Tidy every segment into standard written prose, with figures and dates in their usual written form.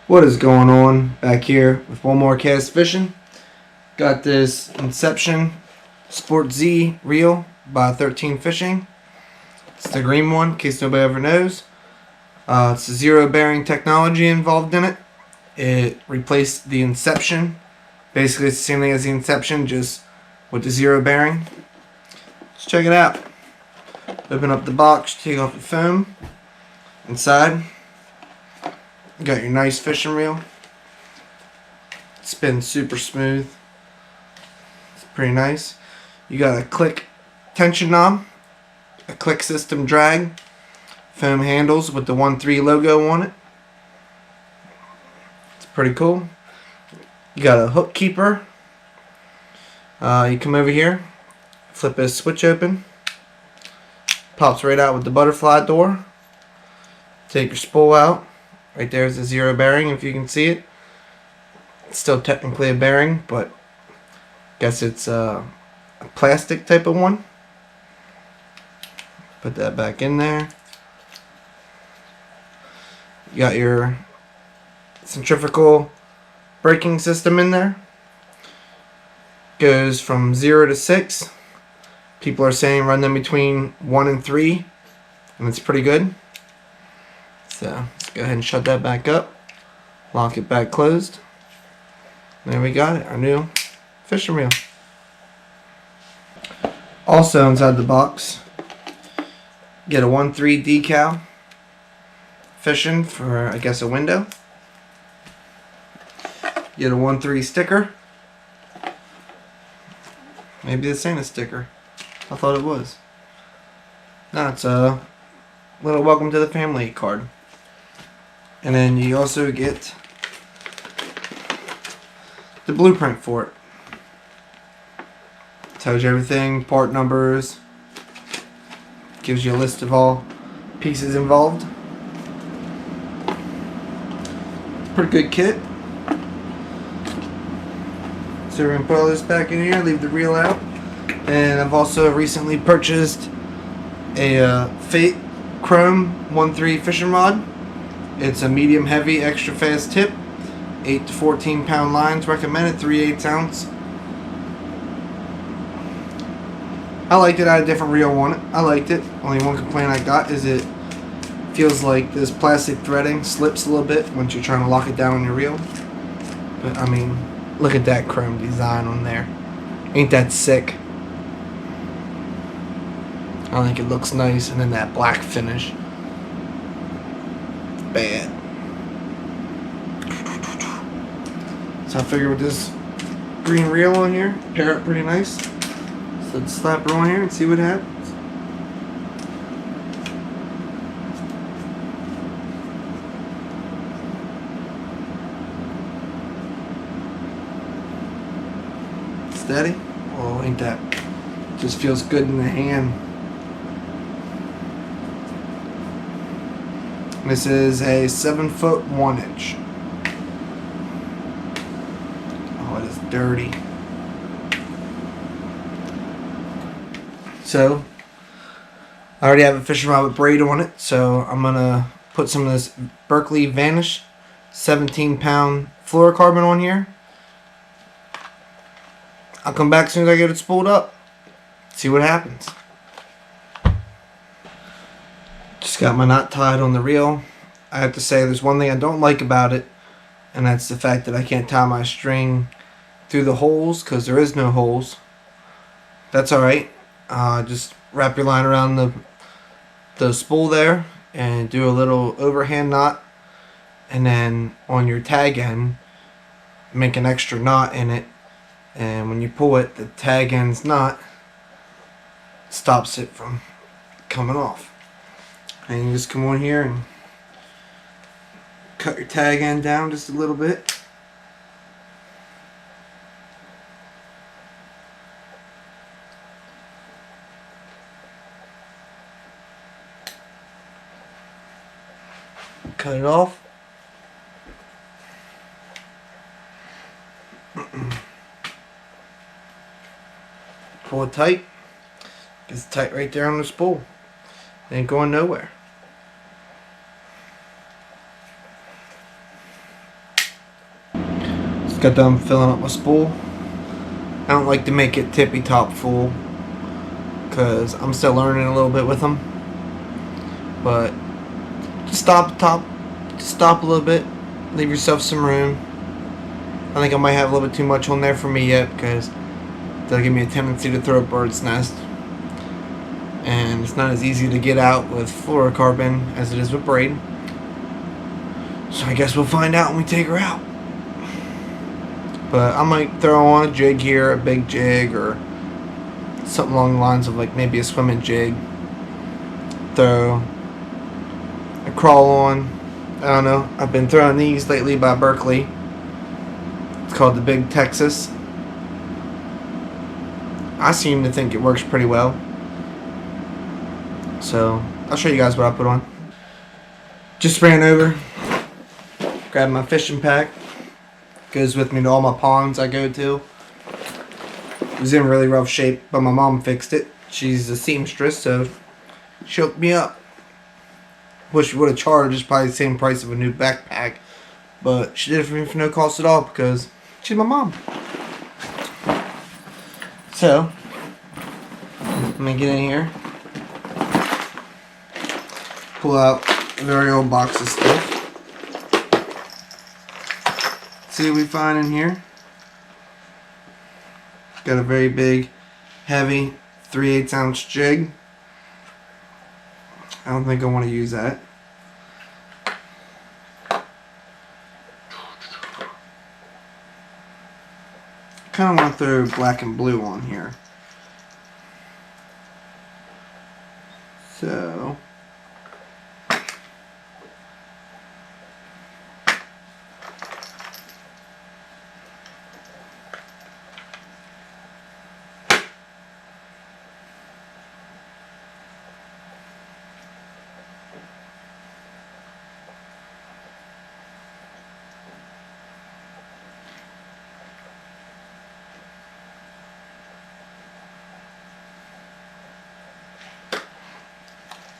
What is going on back here with one more cast fishing? Got this Inception Sport Z reel by 13 Fishing. It's the green one, in case nobody ever knows. It's a zero bearing technology involved in it. It replaced the Inception. Basically, it's the same thing as the Inception, just with the zero bearing. Let's check it out. Open up the box, take off the foam. Inside, you got your nice fishing reel. It spins super smooth. It's pretty nice. You got a click tension knob, a click system drag, foam handles with the 1-3 logo on it. It's pretty cool. You got a hook keeper. You come over here, flip this switch open, pops right out with the butterfly door. Take your spool out. Right there is a zero bearing, if you can see it. It's still technically a bearing, but I guess it's a plastic type of one. Put that back in there. You got your centrifugal braking system in there. Goes from 0 to 6. People are saying run them between 1 and 3, and it's pretty good. So let's go ahead and shut that back up. Lock it back closed. There we got it, our new fishing reel. Also inside the box, get a 1-3 decal fishing for, I guess, a window. Get a 1-3 sticker. Maybe this ain't a sticker. I thought it was. No, it's a little welcome to the family card. And then you also get the blueprint for it. Tells you everything, part numbers, gives you a list of all pieces involved. Pretty good kit. So we're going to put all this back in here, leave the reel out. And I've also recently purchased a Fate Chrome 1-3 fishing rod. It's a medium heavy extra fast tip. 8 to 14 pound lines recommended, 3/8 ounce. I liked it. I had a different reel on it. I liked it. Only one complaint I got is it feels like this plastic threading slips a little bit once you're trying to lock it down on your reel. But I mean, look at that chrome design on there. Ain't that sick? I think it looks nice, and then that black finish. Bad. So I figure with this green reel on here, pair it pretty nice. So let's slap her on here and see what happens. Steady? Oh, ain't that? Just feels good in the hand. This is a 7-foot 1-inch. Oh, it is dirty. So, I already have a fishing rod with braid on it, so I'm gonna put some of this Berkeley Vanish 17-pound fluorocarbon on here. I'll come back as soon as I get it spooled up. See what happens. Just got my knot tied on the reel. I have to say there's one thing I don't like about it, and that's the fact that I can't tie my string through the holes because there is no holes. That's alright. Just wrap your line around the spool there and do a little overhand knot, and then on your tag end make an extra knot in it, and when you pull it, the tag end's knot stops it from coming off. And you just come on here and cut your tag end down just a little bit. Cut it off. Pull it tight. Gets tight right there on the spool. It ain't going nowhere. Just got done filling up my spool. I don't like to make it tippy top full because I'm still learning a little bit with them. But just stop a little bit, leave yourself some room. I think I might have a little bit too much on there for me yet because that'll give me a tendency to throw a bird's nest. And it's not as easy to get out with fluorocarbon as it is with braid. So I guess we'll find out when we take her out. But I might throw on a jig here, a big jig, or something along the lines of like maybe a swimming jig. Throw a crawl on. I don't know. I've been throwing these lately by Berkeley. It's called the Big Texas. I seem to think it works pretty well. So I'll show you guys what I put on. Just ran over, grabbed my fishing pack. Goes with me to all my ponds I go to. It was in really rough shape, but my mom fixed it. She's a seamstress, so she hooked me up. Wish she would have charged just probably the same price of a new backpack, but she did it for me for no cost at all because she's my mom. So let me get in here, pull out a very old box of stuff. See what we find in here. Got a very big, heavy 3/8 ounce jig. I don't think I want to use that. Kind of want to throw black and blue on here. So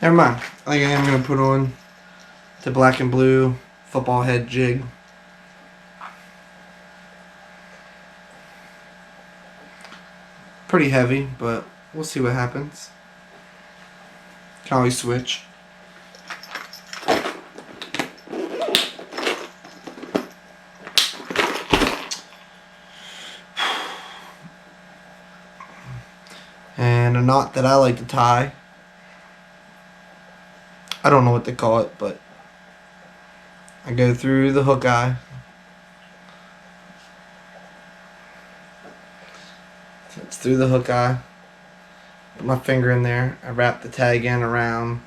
never mind. I think I am going to put on the black and blue football head jig. Pretty heavy, but we'll see what happens. Can always switch. And a knot that I like to tie. I don't know what they call it, but I go through the hook eye. So it's through the hook eye. Put my finger in there. I wrap the tag in around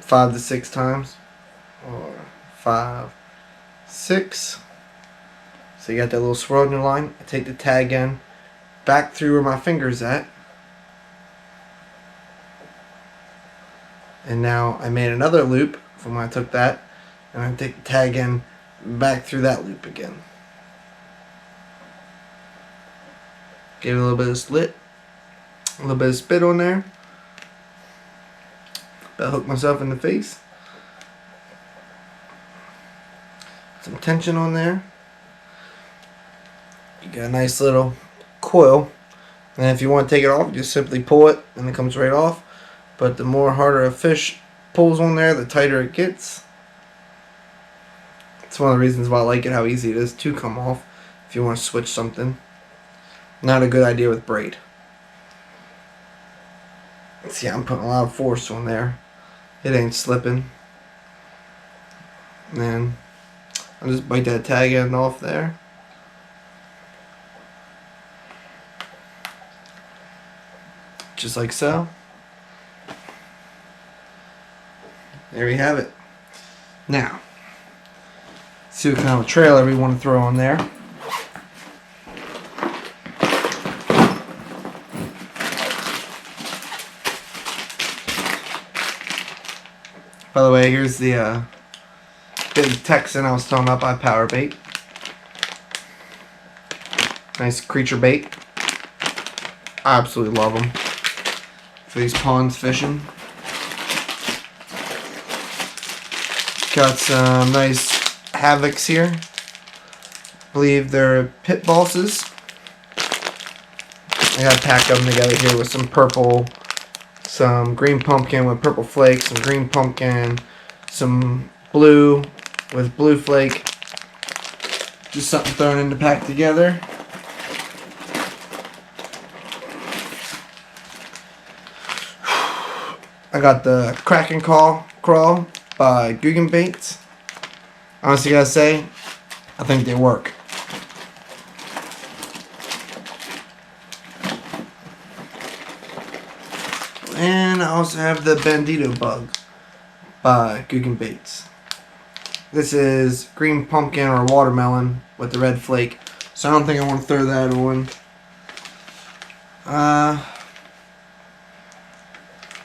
5 to 6 times. Or 5, 6. So you got that little swirl in your line. I take the tag in back through where my finger's at. And now I made another loop from when I took that, and I take the tag in back through that loop again. Give it a little bit of slit, a little bit of spit on there. About hook myself in the face. Some tension on there. You got a nice little coil, and if you want to take it off, you just simply pull it, and it comes right off. But the more harder a fish pulls on there, the tighter it gets. It's one of the reasons why I like it, how easy it is to come off if you want to switch something. Not a good idea with braid. See, I'm putting a lot of force on there. It ain't slipping. And then I'll just bite that tag end off there. Just like so. There we have it. Now, see what kind of a trailer we want to throw on there. By the way, here's the big Texan I was talking about by Power Bait. Nice creature bait. I absolutely love them for these ponds fishing. Got some nice havocs here. believe they're pit bosses. I gotta pack them together here with some purple, some green pumpkin with purple flakes, some green pumpkin, some blue with blue flake. Just something thrown in to pack together. I got the Crack and Crawl by Baits. Honestly, gotta say, I think they work. And I also have the Bandito Bug by Baits. This is green pumpkin or watermelon with the red flake, so I don't think I want to throw that on.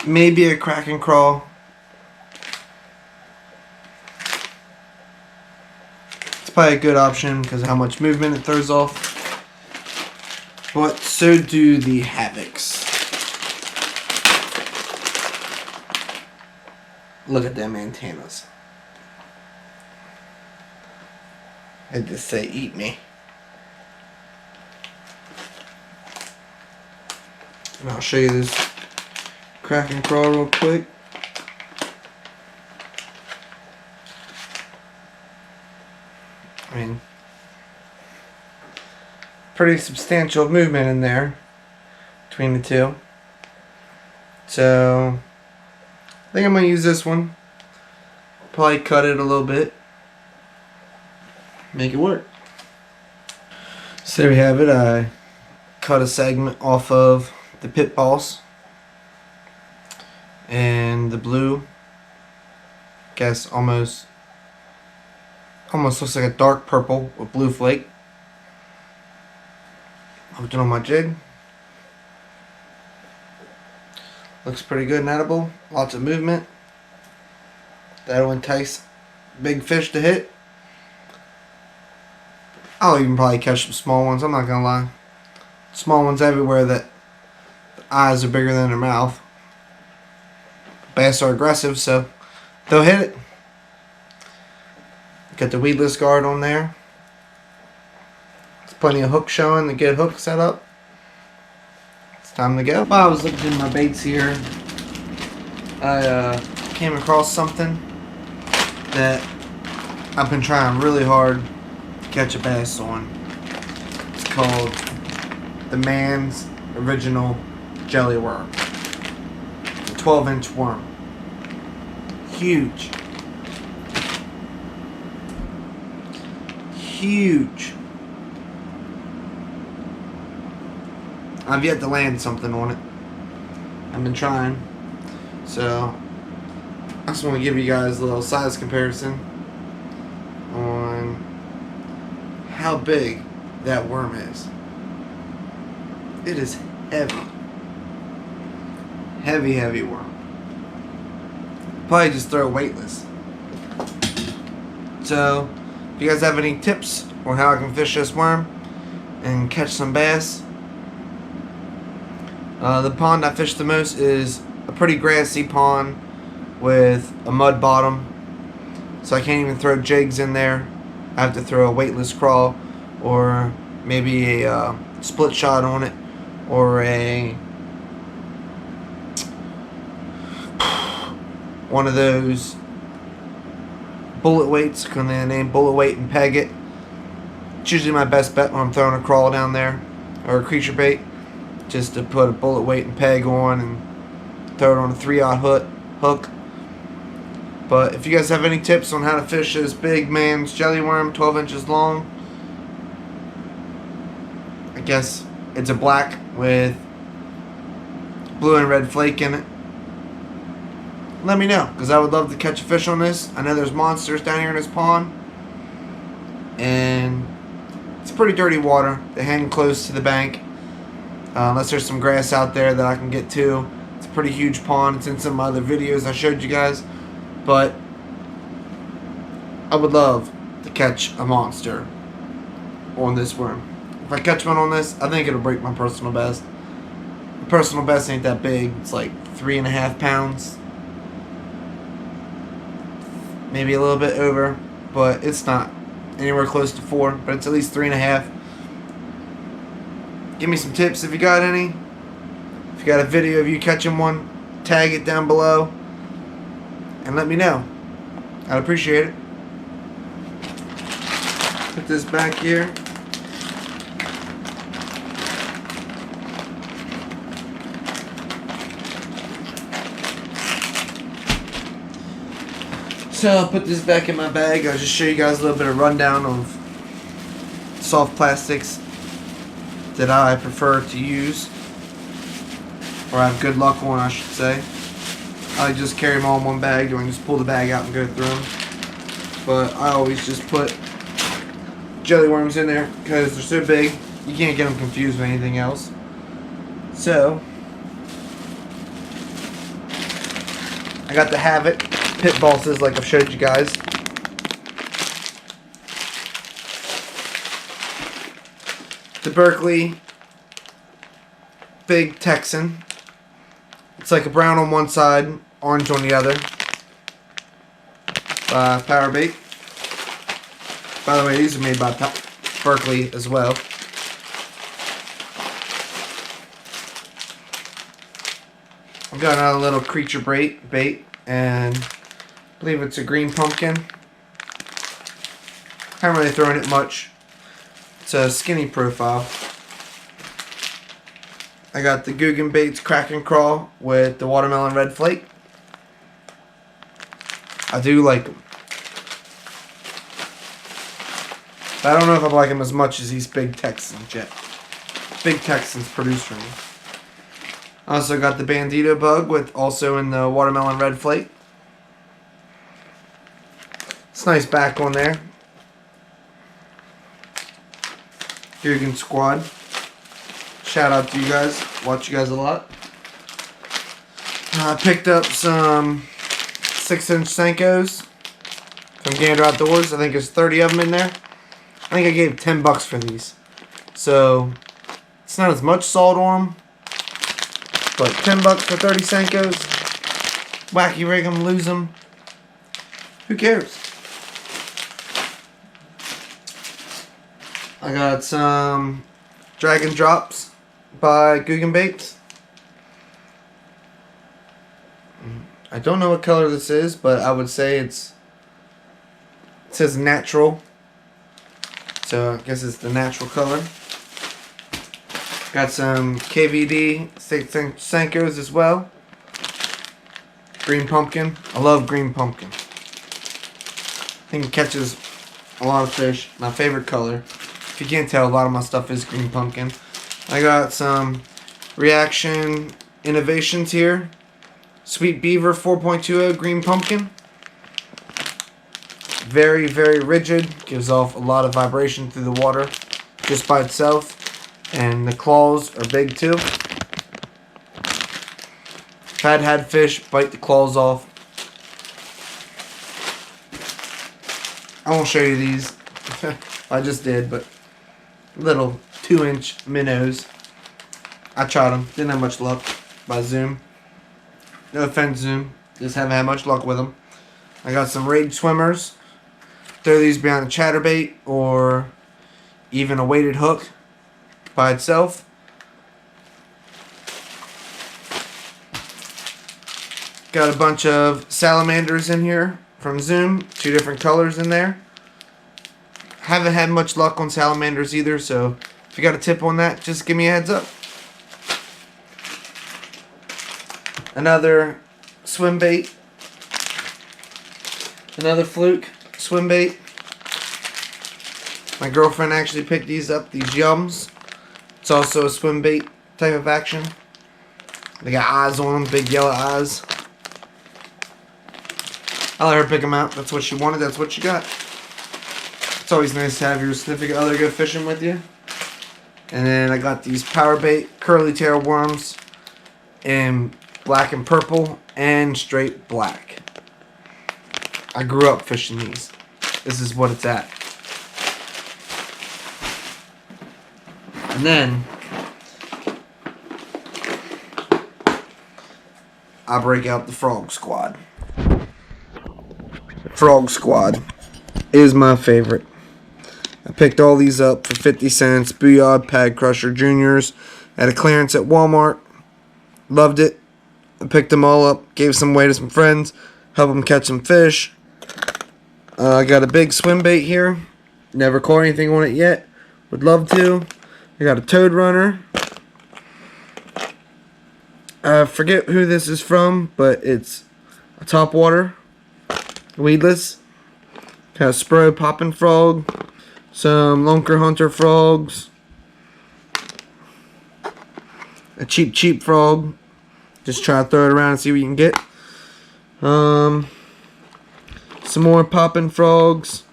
Maybe a Crack and Crawl. It's probably a good option because of how much movement it throws off. But so do the Havocs. Look at them antennas. I just say eat me. And I'll show you this Crack and Crawl real quick. I mean, pretty substantial movement in there between the two. So I think I'm going to use this one. Probably cut it a little bit. Make it work. So there we have it. I cut a segment off of the pit boss. And the blue, guess almost looks like a dark purple with blue flake. Hooked it on my jig. Looks pretty good and edible. Lots of movement. That'll entice big fish to hit. I'll even probably catch some small ones, I'm not gonna lie. Small ones everywhere that the eyes are bigger than their mouth. Bass are aggressive, so they'll hit it. Got the weedless guard on there. There's plenty of hook showing to get hook set up. It's time to go. While I was looking in my baits here, I came across something that I've been trying really hard to catch a bass on. It's called the Man's Original Jelly Worm. 12-inch worm. Huge. Huge. I've yet to land something on it. I've been trying. So I just want to give you guys a little size comparison on how big that worm is. It is heavy. Heavy worm. Probably just throw weightless. So, if you guys have any tips on how I can fish this worm and catch some bass, the pond I fish the most is a pretty grassy pond with a mud bottom. So I can't even throw jigs in there. I have to throw a weightless crawl or maybe a split shot on it or one of those bullet weights, can they name bullet weight and peg it. It's usually my best bet when I'm throwing a crawl down there or a creature bait, just to put a bullet weight and peg on and throw it on a 3/0 hook. But if you guys have any tips on how to fish this big man's jelly worm, 12 inches long, I guess it's a black with blue and red flake in it, let me know, because I would love to catch a fish on this. I know there's monsters down here in this pond, and it's pretty dirty water. They hang close to the bank, unless there's some grass out there that I can get to. It's a pretty huge pond. It's in some other videos I showed you guys, but I would love to catch a monster on this worm. If I catch one on this, I think it'll break my personal best. The personal best ain't that big. It's like 3.5 pounds. Maybe a little bit over, but it's not anywhere close to 4, but it's at least 3.5. Give me some tips if you got any. If you got a video of you catching one, tag it down below and let me know. I'd appreciate it. Put this back here. So I'll put this back in my bag. I'll just show you guys a little bit of rundown of soft plastics that I prefer to use, or have good luck on, I should say. I just carry them all in one bag, or I can just pull the bag out and go through them. But I always just put jelly worms in there because they're so big you can't get them confused with anything else. So I got the Have-It pit bosses like I've showed you guys. The Berkeley Big Texan. It's like a brown on one side, orange on the other. Power Bait. By the way, these are made by Berkeley as well. I've got another little creature bait, and I believe it's a green pumpkin. Haven't really thrown it much. It's a skinny profile. I got the Guggen Baits Crack and Crawl with the watermelon red flake. I do like them. But I don't know if I like them as much as these Big Texans yet. Big Texans produce for me. I also got the Bandito Bug with also in the watermelon red flake. It's nice back on there. Guggen Squad. Shout out to you guys. Watch you guys a lot. I picked up some 6-inch Senkos from Gander Outdoors. I think there's 30 of them in there. I think I gave $10 for these. So it's not as much salt on them, but $10 for 30 Senkos. Wacky rig them, lose them. Who cares? I got some Dragon Drops by Guggen Baits. I don't know what color this is, but I would say it says natural. So I guess it's the natural color. Got some KVD 6-inch Senkos as well. Green pumpkin. I love green pumpkin. I think it catches a lot of fish. My favorite color. If you can't tell, a lot of my stuff is green pumpkin. I got some Reaction Innovations here. Sweet Beaver 4.20 green pumpkin. Very, very rigid. Gives off a lot of vibration through the water just by itself. And the claws are big too. I've had fish bite the claws off. I won't show you these. I just did, but little 2-inch minnows. I tried them. Didn't have much luck by Zoom. No offense, Zoom. Just haven't had much luck with them. I got some Rage Swimmers. Throw these behind a chatterbait or even a weighted hook by itself. Got a bunch of salamanders in here from Zoom. 2 different colors in there. Haven't had much luck on salamanders either, so if you got a tip on that, just give me a heads up. Another swim bait. Another fluke swim bait. My girlfriend actually picked these up, these Yums. It's also a swim bait type of action. They got eyes on them, big yellow eyes. I let her pick them out. That's what she wanted, that's what she got. It's always nice to have your significant other go fishing with you. And then I got these Power Bait curly tail worms in black and purple and straight black. I grew up fishing these. This is what it's at. And then I break out the Frog Squad. Frog Squad is my favorite. I picked all these up for 50 cents. Booyah Pad Crusher Juniors at a clearance at Walmart. Loved it. I picked them all up, gave some away to some friends, helped them catch some fish. I got a big swim bait here. Never caught anything on it yet. Would love to. I got a toad runner. I forget who this is from, but it's a topwater, weedless. Got a Spro popping frog, some Lunker Hunter frogs, a cheap frog. Just try to throw it around and see what you can get. Some more popping frogs.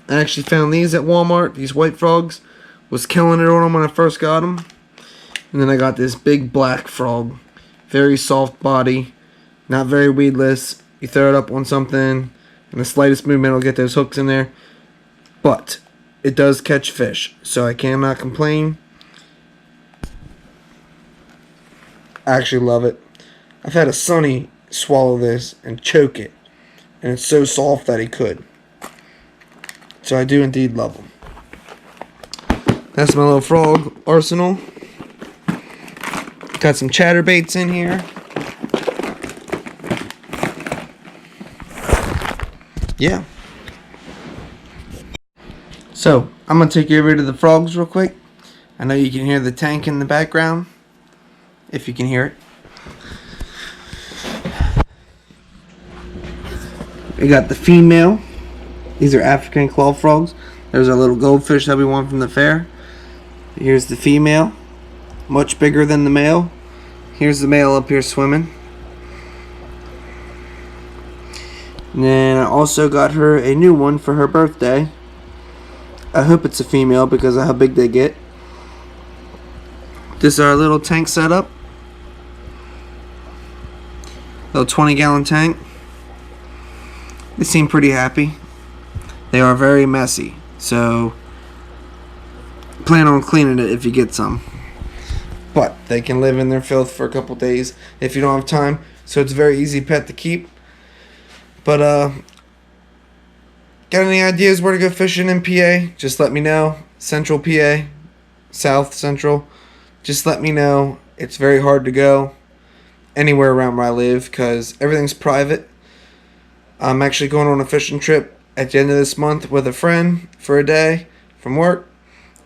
I actually found these at Walmart. These white frogs. Was killing it on them when I first got them. And then I got this big black frog. Very soft body. Not very weedless. You throw it up on something, and the slightest movement will get those hooks in there. But it does catch fish, so I cannot complain. I actually love it. I've had a Sonny swallow this and choke it. And it's so soft that he could. So I do indeed love them. That's my little frog arsenal. Got some chatterbaits in here. Yeah. So, I'm going to take you over to the frogs real quick. I know you can hear the tank in the background. If you can hear it. We got the female. These are African claw frogs. There's our little goldfish that we won from the fair. Here's the female. Much bigger than the male. Here's the male up here swimming. And then I also got her a new one for her birthday. I hope it's a female because of how big they get. This is our little tank setup. Little 20-gallon tank. They seem pretty happy. They are very messy, so plan on cleaning it if you get some. But they can live in their filth for a couple days if you don't have time. So it's a very easy pet to keep. But got any ideas where to go fishing in PA? Just let me know. Central PA, South Central. Just let me know. It's very hard to go anywhere around where I live because everything's private. I'm actually going on a fishing trip at the end of this month with a friend for a day from work.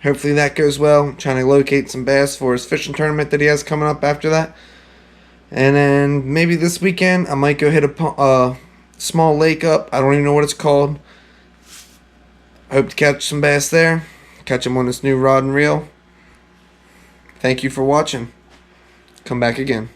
Hopefully that goes well. I'm trying to locate some bass for his fishing tournament that he has coming up after that. And then maybe this weekend I might go hit a small lake up. I don't even know what it's called. I hope to catch some bass there. Catch them on this new rod and reel. Thank you for watching. Come back again.